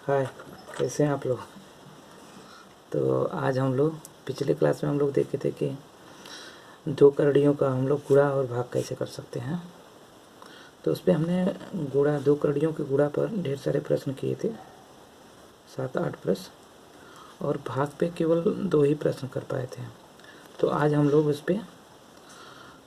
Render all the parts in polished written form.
हाय, कैसे हैं आप लोग। तो आज हम लोग पिछले क्लास में हम लोग देखे थे कि दो करड़ियों का हम लोग गुणा और भाग कैसे कर सकते हैं। तो उस पर हमने गुणा, दो करड़ियों के गुणा पर ढेर सारे प्रश्न किए थे, 7-8 प्रश्न, और भाग पे केवल 2 ही प्रश्न कर पाए थे। तो आज हम लोग उस पर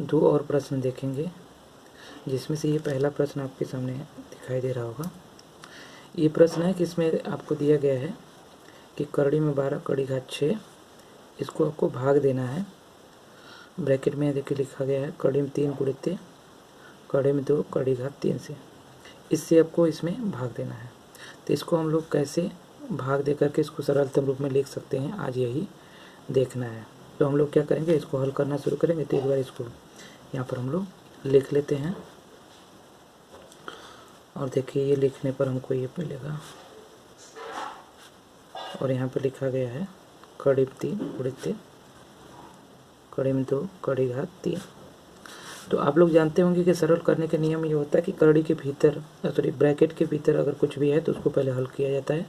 2 और प्रश्न देखेंगे, जिसमें से ये पहला प्रश्न आपके सामने दिखाई दे रहा होगा। ये प्रश्न है कि इसमें आपको दिया गया है कि करड़ी में 12 कड़ी घात 6, इसको आपको भाग देना है। ब्रैकेट में देखिए लिखा गया है कड़ी में 3 गुणित कड़ी में 2 कड़ी घात 3 से, इससे आपको इसमें भाग देना है। तो इसको हम लोग कैसे भाग दे करके इसको सरलतम रूप में लिख सकते हैं, आज यही देखना है। तो हम लोग क्या करेंगे, इसको हल करना शुरू करेंगे। तो एक बार इसको यहाँ पर हम लोग लिख लेते हैं, और देखिए ये लिखने पर हमको ये मिलेगा, और यहाँ पर लिखा गया है कड़ी में 3 गुणित कड़ी में 2 कड़ी घात 3। तो आप लोग जानते होंगे कि सरल करने का नियम ये होता है कि करड़ी के भीतर, सॉरी ब्रैकेट के भीतर अगर कुछ भी है तो उसको पहले हल किया जाता है,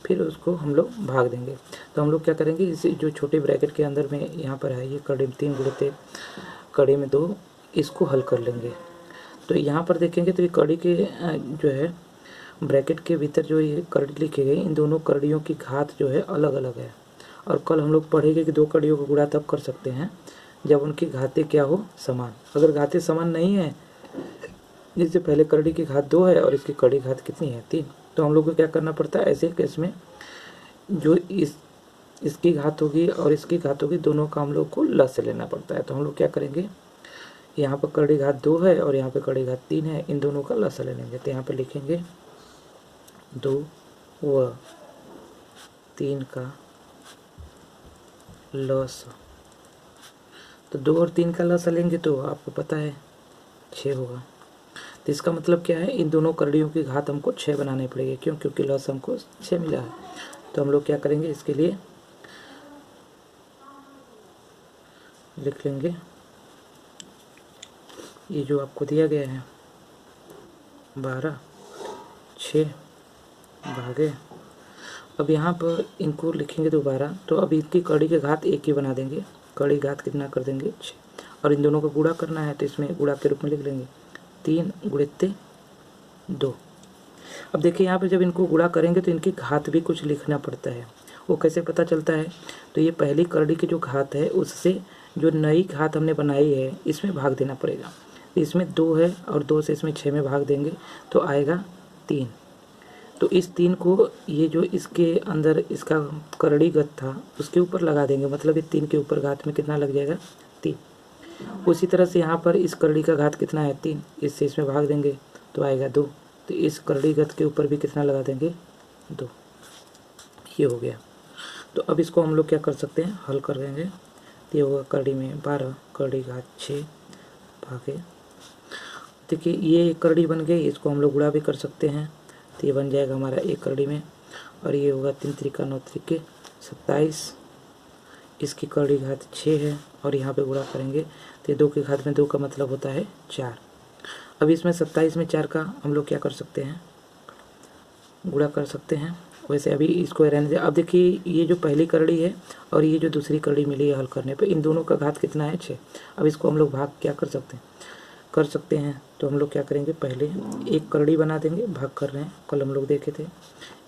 फिर उसको हम लोग भाग देंगे। तो हम लोग क्या करेंगे, इस जो छोटे ब्रैकेट के अंदर में यहाँ पर है ये कड़ी में 3 गुणित कड़ी में 2, इसको हल कर लेंगे। तो यहाँ पर देखेंगे तो ये कड़ी के जो है ब्रैकेट के भीतर जो ये करड़ी लिखी गई, इन दोनों करड़ियों की घात जो है अलग अलग है। और कल हम लोग पढ़ेंगे कि दो कड़ियों को गुणा तब कर सकते हैं जब उनकी घातें क्या हो, समान। अगर घातें समान नहीं है, जैसे पहले करड़ी की घात 2 है और इसकी कड़ी घात कितनी है 3, तो हम लोग को क्या करना पड़ता है, ऐसे केस में जो इसकी घात होगी और इसकी घात होगी, दोनों का हम लोग को लस से लेना पड़ता है। तो हम लोग क्या करेंगे, यहाँ पर कड़ी घात 2 है और यहाँ पर कड़ी घात 3 है, इन दोनों का लस ले लेंगे। तो यहाँ पर लिखेंगे 2 व 3 का लस। तो 2 और 3 का लस लेंगे तो आपको पता है 6 होगा। तो इसका मतलब क्या है, इन दोनों करड़ियों की घात हमको 6 बनानी पड़ेगी। क्यों? क्योंकि लस हमको 6 मिला है। तो हम लोग क्या करेंगे, इसके लिए लिख लेंगे ये जो आपको दिया गया है 12 6 भागे, अब यहाँ पर इनको लिखेंगे दोबारा। तो अब इसकी कड़ी के घात 1 ही बना देंगे, कड़ी घात कितना कर देंगे 6, और इन दोनों को गुणा करना है तो इसमें गुणा के रूप में लिख लेंगे 3 गुणित 2। अब देखिए यहाँ पे जब इनको गुणा करेंगे तो इनकी घात भी कुछ लिखना पड़ता है। वो कैसे पता चलता है, तो ये पहली करड़ी की जो घात है उससे जो नई घात हमने बनाई है इसमें भाग देना पड़ेगा। इसमें 2 है और 2 से इसमें 6 में भाग देंगे तो आएगा 3। तो इस 3 को ये जो इसके अंदर इसका करड़ी घात था उसके ऊपर लगा देंगे, मतलब ये 3 के ऊपर घात में कितना लग जाएगा 3। उसी तरह से यहाँ पर इस करड़ी का घात कितना है 3, इससे इसमें भाग देंगे तो आएगा 2। तो इस करड़ी घात के ऊपर भी कितना लगा देंगे 2, ये हो गया। तो अब इसको हम लोग क्या कर सकते हैं, हल कर देंगे। तो ये होगा करड़ी में 12 करड़ी घात 6 भागे, देखिए ये एक करड़ी बन गई, इसको हम लोग गुणा भी कर सकते हैं। तो ये बन जाएगा हमारा एक करड़ी में, और ये होगा 3 त्रिका 9 त्रिके 27, इसकी करड़ी घात 6 है और यहाँ पे गुणा करेंगे तो 2 की घात में 2 का मतलब होता है 4। अब इसमें 27 में 4 का हम लोग क्या कर सकते हैं, गुणा कर सकते हैं। वैसे अभी इसको रहने दे। अब देखिए ये जो पहली करड़ी है और ये जो दूसरी करड़ी मिली है हल करने पे, इन दोनों का घात कितना है 6। अब इसको हम लोग भाग क्या कर सकते हैं। तो हम लोग क्या करेंगे, पहले एक करड़ी बना देंगे, भाग कर रहे हैं कल हम लोग देखे थे,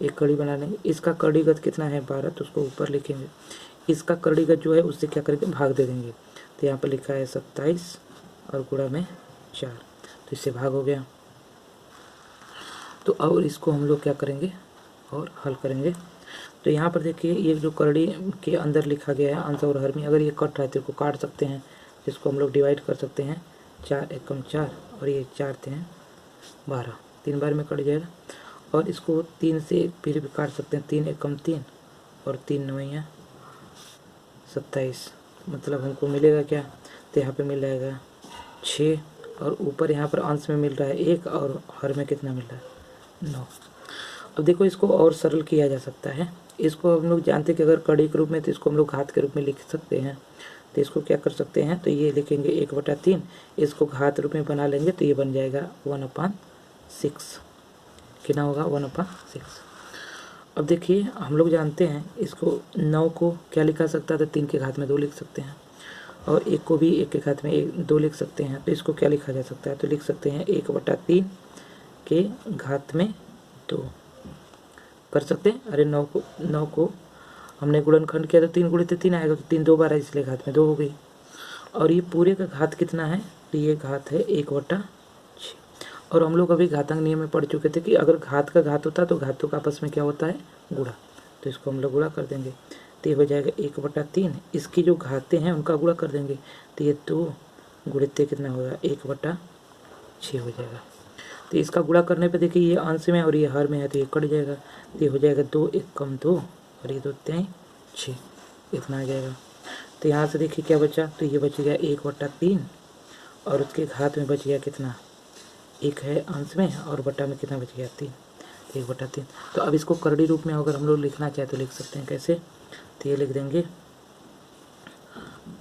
एक करड़ी बना लेंगे। इसका करड़ीगत कितना है 12, तो उसको ऊपर लिखेंगे। इसका करड़ीगत जो है उससे क्या करेंगे, भाग दे देंगे। तो यहाँ पर लिखा है 27 और गुणा में 4, तो इससे भाग हो गया। तो और इसको हम लोग क्या करेंगे और हल करेंगे। तो यहाँ पर देखिए ये जो करड़ी के अंदर लिखा गया है अंश और हर में, अगर ये कट रहा है तो इसको काट सकते हैं, जिसको हम लोग डिवाइड कर सकते हैं। 4 एकम 4 और ये 4 थे 12, 3 बार में कट जाएगा। और इसको 3 से फिर भी काट सकते हैं, 3 एकम 3 और 3 9 27, मतलब हमको मिलेगा क्या, तो यहाँ पे मिल जाएगा 6, और ऊपर यहाँ पर अंश में मिल रहा है 1 और हर में कितना मिल रहा है 9। अब देखो इसको और सरल किया जा सकता है। इसको हम लोग जानते हैं कि अगर कड़ी के रूप में तो इसको हम लोग घात के रूप में लिख सकते हैं। तो इसको क्या कर सकते हैं, तो ये लिखेंगे 1/3, इसको घात रूप में बना लेंगे तो ये बन जाएगा 1/6। कितना होगा 1/6। अब देखिए हम लोग जानते हैं इसको 9 को क्या लिखा सकता है, तो 3 के घात में 2 लिख सकते हैं, और 1 को भी 1 के घात में 2 लिख सकते हैं। तो इसको क्या लिखा जा सकता है, तो लिख सकते हैं 1/3 के घात में 2 कर सकते हैं। अरे 9 को हमने गुणनखंड किया तो 3 गुणित 3 आएगा, तो 3 2 बार है, इसलिए घात में 2 हो गई। और ये पूरे का घात कितना है, तो ये घात है 1/6। और हम लोग अभी घातांक नियम में पढ़ चुके थे कि अगर घात का घात होता है तो घातों का आपस में क्या होता है, गुणा। तो इसको हम लोग गुणा कर देंगे, तो ये हो जाएगा 1/3। इसकी जो घातें हैं उनका गुणा कर देंगे, तो ये 2 गुणित कितना होगा, 1/6 हो जाएगा। तो इसका गुणा करने पे देखिए ये अंश में और ये हर में है, तो ये कट जाएगा, तो ये हो जाएगा 2 1 कम 2 और ये 2 3 6, इतना आ जाएगा। तो यहाँ से देखिए क्या बचा, तो ये बच गया 1/3 और उसके घात में बच गया कितना, 1 है अंश में और बटा में कितना बच गया 3, 1/3। तो अब इसको करड़ी रूप में अगर हम लोग लिखना चाहे तो लिख सकते हैं, कैसे, तो ये लिख देंगे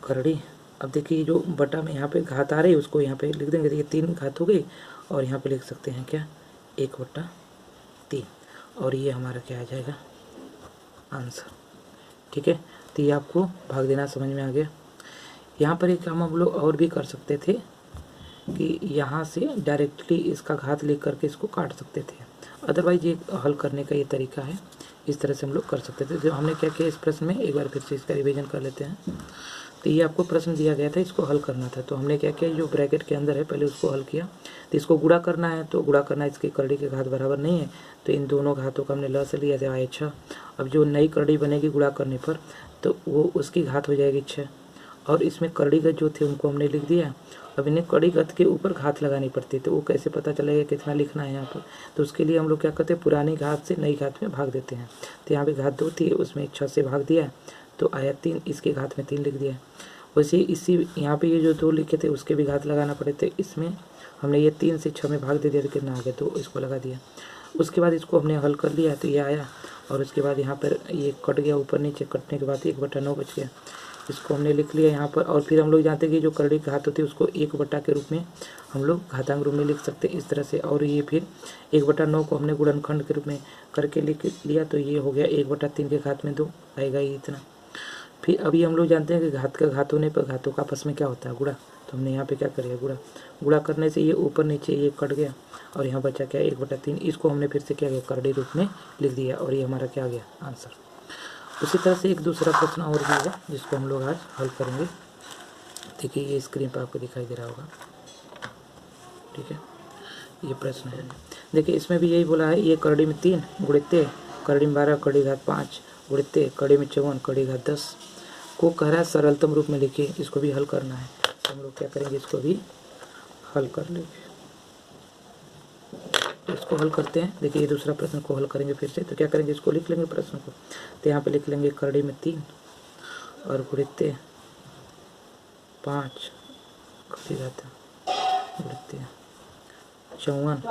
करड़ी। अब देखिए जो बटा में यहाँ पे घात आ रही है उसको यहाँ पे लिख देंगे, तो ये 3 घात हो गई, और यहाँ पे लिख सकते हैं क्या, 1/3, और ये हमारा क्या आ जाएगा, आंसर। ठीक है, तो ये आपको भाग देना समझ में आ गया। यहाँ पर एक काम हम लोग और भी कर सकते थे कि यहाँ से डायरेक्टली इसका घात लिख करके इसको काट सकते थे, अदरवाइज ये हल करने का ये तरीका है, इस तरह से हम लोग कर सकते थे। जो हमने क्या किया इस प्रश्न में, एक बार फिर से इसका रिवीजन कर लेते हैं। तो ये आपको प्रश्न दिया गया था, इसको हल करना था, तो हमने क्या किया, जो ब्रैकेट के अंदर है पहले उसको हल किया। तो इसको गुणा करना है, तो गुणा करना, इसकी करड़ी के घात बराबर नहीं है, तो इन दोनों घातों का हमने ल से लिया था, आए 6। अब जो नई करड़ी बनेगी गुणा करने पर, तो वो उसकी घात हो जाएगी 6, और इसमें करड़ीगत जो थे उनको हमने लिख दिया। अब इन्हें करड़ीगत के ऊपर घात लगानी पड़ती, तो वो कैसे पता चलेगा कितना लिखना है यहाँ पर, तो उसके लिए हम लोग क्या करते हैं, पुरानी घात से नई घात में भाग देते हैं। तो यहाँ पे घात 2 थी, उसमें 6 से भाग दिया तो आया 3, इसके घात में 3 लिख दिया। वैसे इसी यहाँ पे ये जो 2 लिखे थे उसके भी घात लगाना पड़े थे, इसमें हमने ये 3 से 6 में भाग दे दिया, तो कितना आ गया, तो इसको लगा दिया। उसके बाद इसको हमने हल कर लिया, तो ये आया, और उसके बाद यहाँ पर ये कट गया, ऊपर नीचे कटने के बाद 1/9 बच गया, इसको हमने लिख लिया यहाँ पर। और फिर हम लोग जानते हैं कि जो करड़ी घात होती है उसको 1/, के रूप में हम लोग घातांक रूप में लिख सकते हैं इस तरह से। और ये फिर 1/9 को हमने गुणनखंड के रूप में करके लिख लिया, तो ये हो गया 1/3 के घात में 2 आएगा, ये इतना। फिर अभी हम लोग जानते हैं कि घात का घात होने पर घातों का आपस में क्या होता है, गुणा। तो हमने यहाँ पे क्या करेगा, गुणा। गुणा करने से ये ऊपर नीचे ये कट गया, और यहाँ बचा क्या, 1/3। इसको हमने फिर से क्या किया, करड़ी रूप में लिख दिया, और ये हमारा क्या आ गया, आंसर। उसी तरह से एक दूसरा प्रश्न और भी है जिसको हम लोग आज हल करेंगे। देखिए ये स्क्रीन पर आपको दिखाई दे रहा होगा, ठीक है, ये प्रश्न है। देखिए इसमें भी यही बोला है, ये करड़ी में 3 गुणित करड़ी में 12 करड़ी घात 5 गुणित करड़ी में 54 करड़ी घात 10 को कह रहा है सरलतम रूप में लिखिए। इसको भी हल करना है, तो हम लोग क्या करेंगे, इसको भी हल कर लेंगे। तो इसको हल करते हैं। देखिए ये दूसरा प्रश्न को हल करेंगे फिर से, तो क्या करेंगे, इसको लिख लेंगे प्रश्न को। तो यहाँ पे लिख लेंगे करड़ी में 3 और गुणित 5 करड़ी घात गुणित 54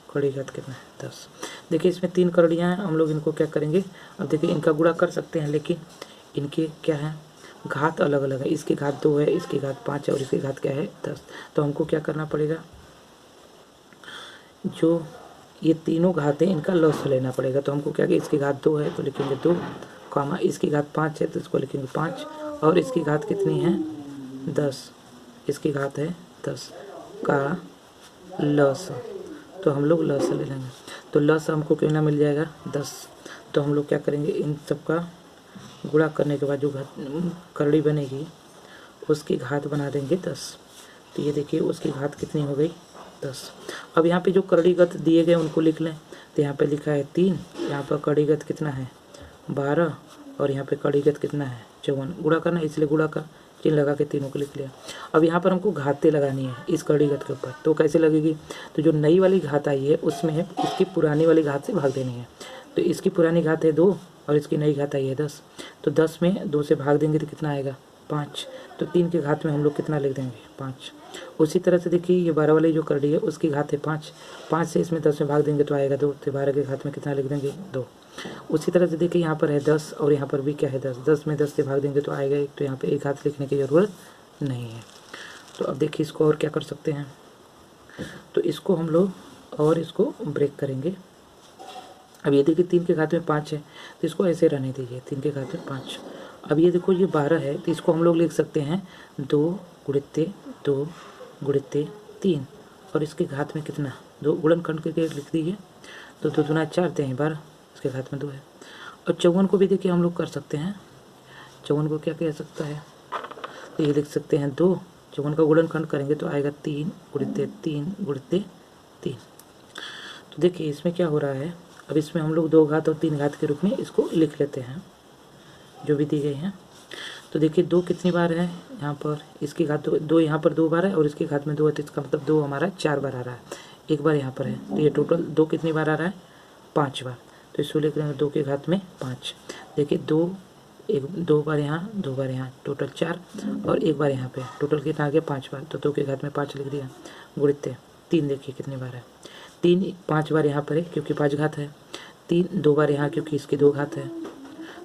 करड़ी घात कितना है, 10। देखिए इसमें 3 करड़ियाँ हैं, हम लोग इनको क्या करेंगे, अब देखिए इनका गुणा कर सकते हैं, लेकिन इनके क्या है, घात अलग अलग है। इसकी घात 2 है, इसकी घात 5 है, और इसकी घात क्या है, 10। तो हमको क्या करना पड़ेगा, जो ये तीनों घातें इनका लॉस लेना पड़ेगा। तो हमको क्या कि इसकी घात 2 है तो लिखेंगे 2, कामा इसकी घात 5 है तो इसको लिखेंगे 5, और इसकी घात कितनी है, 10, इसकी घात है 10 का लॉस। तो हम लोग लॉस ले लेंगे, तो लॉस हमको कितना मिल जाएगा, 10। तो हम लोग क्या करेंगे, इन सब का गुणा करने के बाद जो करड़ी बनेगी उसकी घात बना देंगे 10। तो ये देखिए उसकी घात कितनी हो गई, 10। अब यहाँ पे जो करड़ीगत दिए गए उनको लिख लें। तो यहाँ पे लिखा है 3, यहाँ पर करड़ीगत कितना है 12, और यहाँ पे करड़ीगत कितना है 54। गुणा करना है इसलिए गुणा का चिन्ह लगा के तीनों को लिख लिया। अब यहाँ पर हमको घातें लगानी है इस करड़ीगत के ऊपर, तो कैसे लगेगी, तो जो नई वाली घात आई है उसमें इसकी पुरानी वाली घात से भाग देनी है। तो इसकी पुरानी घात है 2 और इसकी नई घात आई है 10, तो 10 में 2 से भाग देंगे तो कितना आएगा, 5। तो 3 के घात में हम लोग कितना लिख देंगे, 5। उसी तरह से देखिए ये 12 वाली जो करड़ी है उसकी घात है 5, 5 से इसमें 10 में भाग देंगे तो आएगा 2, तो 12 के घात में कितना लिख देंगे, 2। उसी तरह से देखिए यहाँ पर है 10 और यहाँ पर भी क्या है 10, 10 में 10 से भाग देंगे तो आएगा 1, तो यहाँ पे एक घात लिखने की ज़रूरत नहीं है। तो अब देखिए इसको और क्या कर सकते हैं, तो इसको हम लोग और इसको ब्रेक करेंगे। अब ये देखिए 3 के घात में 5 है तो इसको ऐसे रहने दीजिए, 3 के घात में 5। अब ये देखो ये 12 है तो इसको हम लोग लिख सकते हैं 2 गुणित्ते 2 गुणित्ते 3, और इसके घात में कितना 2 गुणनखंड करके लिख दीजिए। तो 2 दूना 4 हैं 12, इसके घात में 2 है। और 54 को भी देखिए हम लोग कर सकते हैं, 54 को क्या कह सकता है, तो ये लिख सकते हैं 2, 54 का गुणनखंड करेंगे तो आएगा 3 गुणित्ते 3 गुणित्ते 3। तो देखिए इसमें क्या हो रहा है, अब इसमें हम लोग 2 घात और 3 घात के रूप में इसको लिख लेते हैं जो भी दी गई हैं। तो देखिए 2 कितनी बार है यहाँ पर, इसकी घात 2 यहाँ पर 2 बार है और इसके घात में 2 है, तो इसका मतलब 2 हमारा 4 बार आ रहा है, 1 बार यहाँ पर है, तो ये टोटल 2 कितनी बार आ रहा है 5 बार। तो इसको लिख लेंगे 2 के घात में 5। देखिए 2 बार यहाँ 2 बार यहाँ, टोटल 4, और 1 बार यहाँ पे, टोटल कितना आ गया 5 बार। तो 2 के घात में 5 लिख दिया। गुणित्ते 3 देखिए कितनी बार है, 3 5 बार यहाँ पर है क्योंकि 5 घात है, 3 2 बार यहाँ क्योंकि इसकी 2 घात है,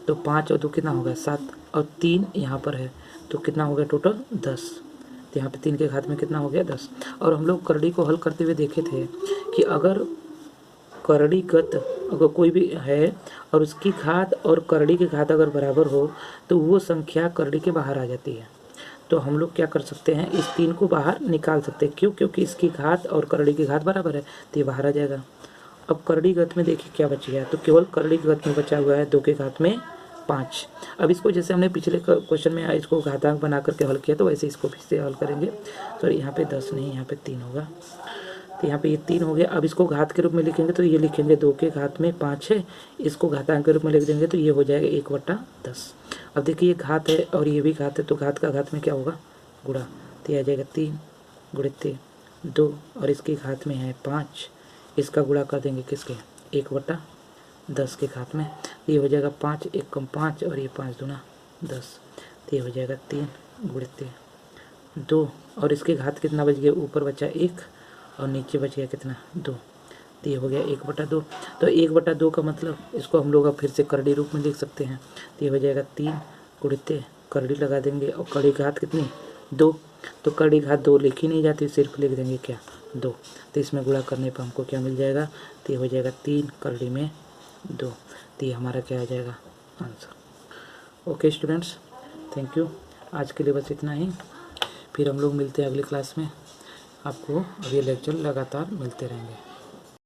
तो 5 और 2 कितना होगा 7, और 3 यहाँ पर है तो कितना हो गया टोटल 10। तो यहाँ पे 3 के घात में कितना हो गया 10। और हम लोग करड़ी को हल करते हुए देखे थे कि अगर करड़ीगत अगर कोई भी है और उसकी घात और करड़ी की घात अगर बराबर हो तो वो संख्या करड़ी के बाहर आ जाती है। तो हम लोग क्या कर सकते हैं, इस 3 को बाहर निकाल सकते हैं, क्यों, क्योंकि इसकी घात और करड़ी की घात बराबर है तो ये बाहर आ जाएगा। अब करड़ीगत में देखिए क्या बच गया, तो केवल करड़ीगत में बचा हुआ है 2 के घात में 5। अब इसको जैसे हमने पिछले क्वेश्चन में इसको घातांक बना करके हल किया तो वैसे इसको फिर से हल करेंगे। तो यहाँ पे 10 नहीं, यहाँ पे 3 होगा, तो यहाँ पे ये 3 हो गया। अब इसको घात के रूप में लिखेंगे तो ये लिखेंगे 2 के घात में 5 है, इसको घातांक के रूप में लिख देंगे तो ये हो जाएगा 1/10। अब देखिए ये घात है और ये भी घात है, तो घात का घात में क्या होगा गुणा, तो ये आ जाएगा 3 गुणित्ते 2, और इसकी घात में है 5, इसका गुणा कर देंगे किसके 1/10 के घात में, ये हो जाएगा 5 1 कम 5 और ये 5 दूना 10, तो ये हो जाएगा 3 गुणित्ते 2, और इसके घात कितना बच गया, ऊपर बचा 1 और नीचे बच गया कितना 2, तो ये हो गया 1/2। तो 1/2 का मतलब इसको हम लोग अब फिर से करड़ी रूप में लिख सकते हैं, तो ये हो जाएगा 3 गुणित्ते करड़ी लगा देंगे और कड़ी घात कितनी 2, तो कड़ी घात 2 लिखी नहीं जाती, सिर्फ लिख देंगे क्या 2, तो इसमें गुणा करने पर हमको क्या मिल जाएगा, तो ये हो जाएगा 3 करड़ी में 2, तो ये हमारा क्या आ जाएगा answer. Okay students, thank you, आज के लिए बस इतना ही, फिर हम लोग मिलते हैं अगली क्लास में। आपको अब ये लेक्चर लगातार मिलते रहेंगे।